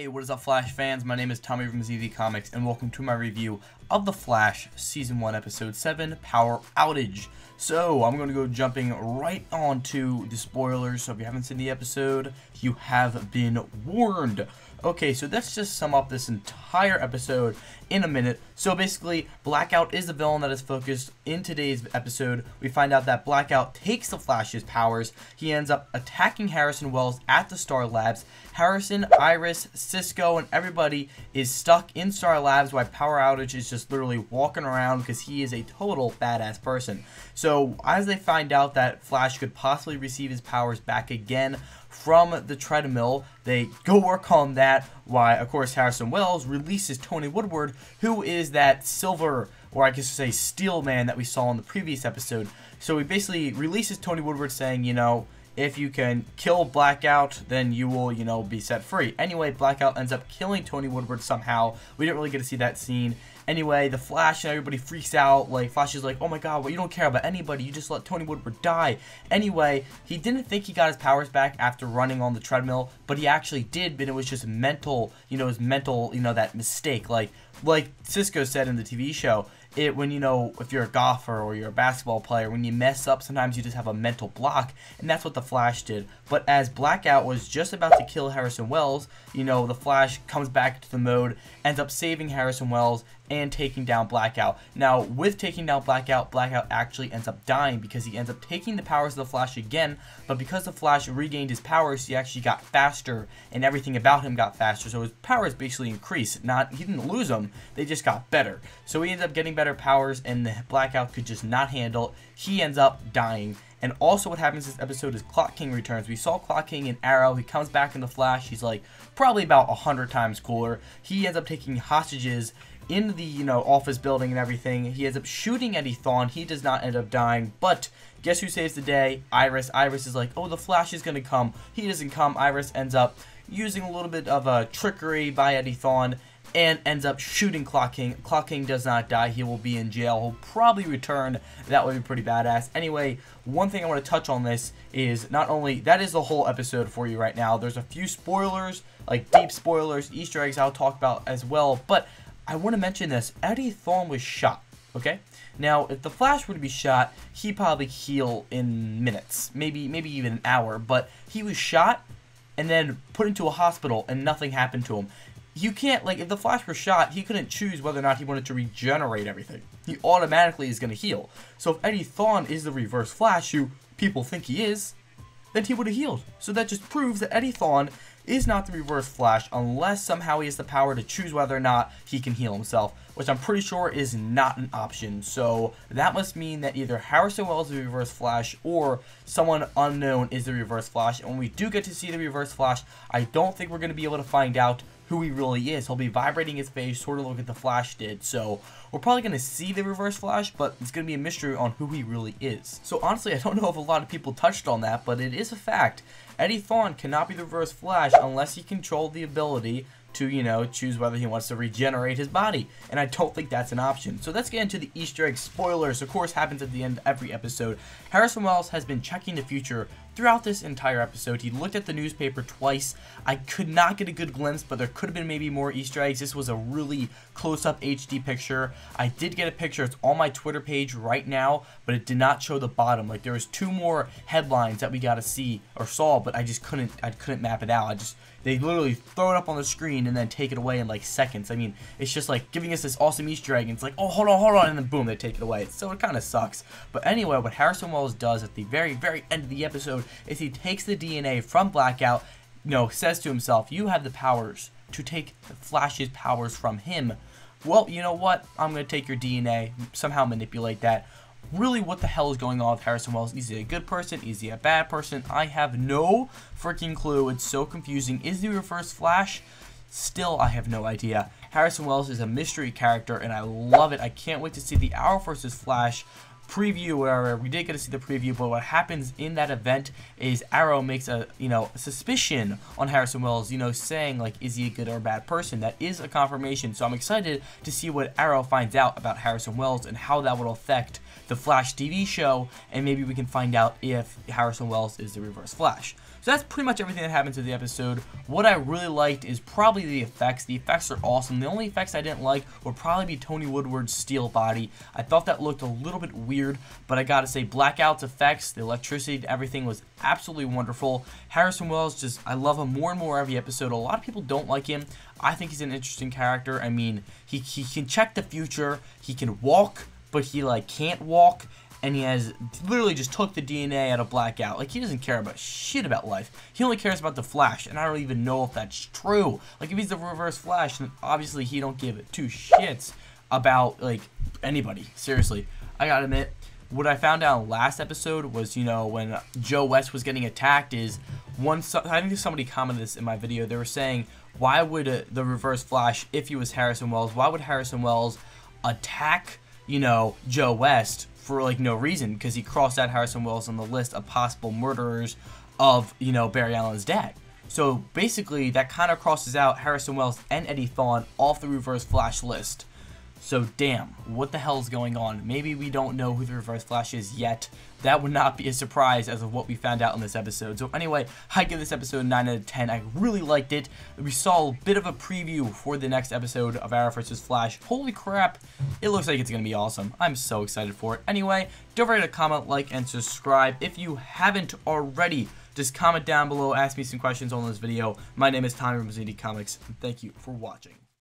Hey, what is up, Flash fans? My name is Tommy from ZV Comics, and welcome to my review of The Flash Season 1, Episode 7, Power Outage. So, I'm going to go jumping right on to the spoilers, so if you haven't seen the episode, you have been warned. Okay, so let's just sum up this entire episode in a minute. So basically, Blackout is the villain that is focused in today's episode. We find out that Blackout takes the Flash's powers. He ends up attacking Harrison Wells at the Star Labs. Harrison, Iris, Cisco, and everybody is stuck in Star Labs while Power Outage is just literally walking around because he is a total badass person. So as they find out that Flash could possibly receive his powers back again from the treadmill, they go work on that, while of course Harrison Wells releases Tony Woodward, who is that silver, or I guess say steel man that we saw in the previous episode. So he basically releases Tony Woodward saying, you know, if you can kill Blackout, then you will, you know, be set free. Anyway, Blackout ends up killing Tony Woodward somehow. We didn't really get to see that scene. Anyway, the Flash and everybody freaks out. Like, Flash is like, oh my god, well, you don't care about anybody. You just let Tony Woodward die. Anyway, he didn't think he got his powers back after running on the treadmill, but he actually did, but it was just mental, you know, his mental, you know, that mistake. Like Cisco said in the TV show, when, you know, if you're a golfer or you're a basketball player, when you mess up, sometimes you just have a mental block, and that's what the Flash did. But as Blackout was just about to kill Harrison Wells, you know, the Flash comes back to the mode, ends up saving Harrison Wells, and taking down Blackout. Now, with taking down Blackout, Blackout actually ends up dying because he ends up taking the powers of the Flash again, but because the Flash regained his powers, he actually got faster, and everything about him got faster, so his powers basically increased. He didn't lose them, they just got better. So he ends up getting better powers, and the Blackout could just not handle it. He ends up dying. And also what happens this episode is Clock King returns. We saw Clock King in Arrow. He comes back in the Flash. He's like probably about 100 times cooler. He ends up taking hostages in the, you know, office building and everything. He ends up shooting Eddie Thawne. He does not end up dying, but guess who saves the day? Iris. Iris is like, oh, the Flash is gonna come. He doesn't come. Iris ends up using a little bit of a trickery by Eddie Thawne and ends up shooting Clock King. Clock King does not die. He will be in jail. He'll probably return. That would be pretty badass. Anyway, one thing I want to touch on this is not only, that is the whole episode for you right now. There's a few spoilers, like deep spoilers, Easter eggs I'll talk about as well, but I want to mention this. Eddie Thawne was shot, okay? Now, if the Flash were to be shot, he'd probably heal in minutes, maybe even an hour, but he was shot and then put into a hospital and nothing happened to him. You can't, like, if the Flash were shot, he couldn't choose whether or not he wanted to regenerate everything. He automatically is going to heal. So if Eddie Thawne is the Reverse Flash, who people think he is, then he would have healed. So that just proves that Eddie Thawne is not the Reverse Flash unless somehow he has the power to choose whether or not he can heal himself, which I'm pretty sure is not an option. So that must mean that either Harrison Wells is the Reverse Flash or someone unknown is the Reverse Flash. And when we do get to see the Reverse Flash, I don't think we're going to be able to find out who he really is. He'll be vibrating his face, sort of like the Flash did. So we're probably going to see the Reverse Flash, but it's going to be a mystery on who he really is. So honestly, I don't know if a lot of people touched on that, but it is a fact. Eddie Thawne cannot be the Reverse Flash unless he controlled the ability to, you know, choose whether he wants to regenerate his body. And I don't think that's an option. So let's get into the Easter egg spoilers. Of course, happens at the end of every episode. Harrison Wells has been checking the future throughout this entire episode. He looked at the newspaper twice. I could not get a good glimpse, but there could have been maybe more Easter eggs. This was a really close-up HD picture. I did get a picture. It's on my Twitter page right now, but it did not show the bottom. Like, there was 2 more headlines that we got to see or saw, but I just couldn't map it out. They literally throw it up on the screen and then take it away in like seconds. I mean, it's just like giving us this awesome Easter egg, and it's like, oh, hold on, and then boom, they take it away. So it kind of sucks. But anyway, what Harrison Wells does at the very, very end of the episode is he takes the DNA from Blackout, you know, says to himself, you have the powers to take the Flash's powers from him. Well, you know what? I'm going to take your DNA, somehow manipulate that. Really, what the hell is going on with Harrison Wells? Is he a good person? Is he a bad person? I have no freaking clue. It's so confusing. Is he the Reverse Flash? Still, I have no idea. Harrison Wells is a mystery character, and I love it. I can't wait to see the Arrow vs. Flash preview where we did get to see the preview, but what happens in that event is Arrow makes a suspicion on Harrison Wells, saying like, is he a good or a bad person? That is a confirmation. So I'm excited to see what Arrow finds out about Harrison Wells and how that will affect the Flash TV show, and maybe we can find out if Harrison Wells is the Reverse Flash. So that's pretty much everything that happens in the episode. What I really liked is probably the effects. The effects are awesome. The only effects I didn't like would probably be Tony Woodward's steel body. I thought that looked a little bit weird, but I gotta say, Blackout's effects, the electricity, everything was absolutely wonderful. Harrison Wells, I love him more and more every episode. A lot of people don't like him. I think he's an interesting character. I mean, he can check the future. He can walk, but he can't walk. And he has literally just took the DNA out of Blackout. Like, he doesn't care about shit about life. He only cares about the Flash, and I don't even know if that's true. Like, if he's the Reverse Flash, then obviously he don't give two shits about, anybody. Seriously. I gotta admit, what I found out last episode was, when Joe West was getting attacked is, I think somebody commented this in my video. They were saying, why would the Reverse Flash, if he was Harrison Wells, why would Harrison Wells attack, Joe West for no reason, because he crossed out Harrison Wells on the list of possible murderers of Barry Allen's dad. So basically that kind of crosses out Harrison Wells and Eddie Thawne off the Reverse Flash list. So damn, what the hell is going on? Maybe we don't know who the Reverse Flash is yet. That would not be a surprise as of what we found out in this episode. So anyway, I give this episode 9 out of 10. I really liked it. We saw a bit of a preview for the next episode of Arrow vs. Flash. Holy crap, it looks like it's going to be awesome. I'm so excited for it. Anyway, don't forget to comment, like, and subscribe if you haven't already. Just comment down below, ask me some questions on this video. My name is Thawne from Comics, and thank you for watching.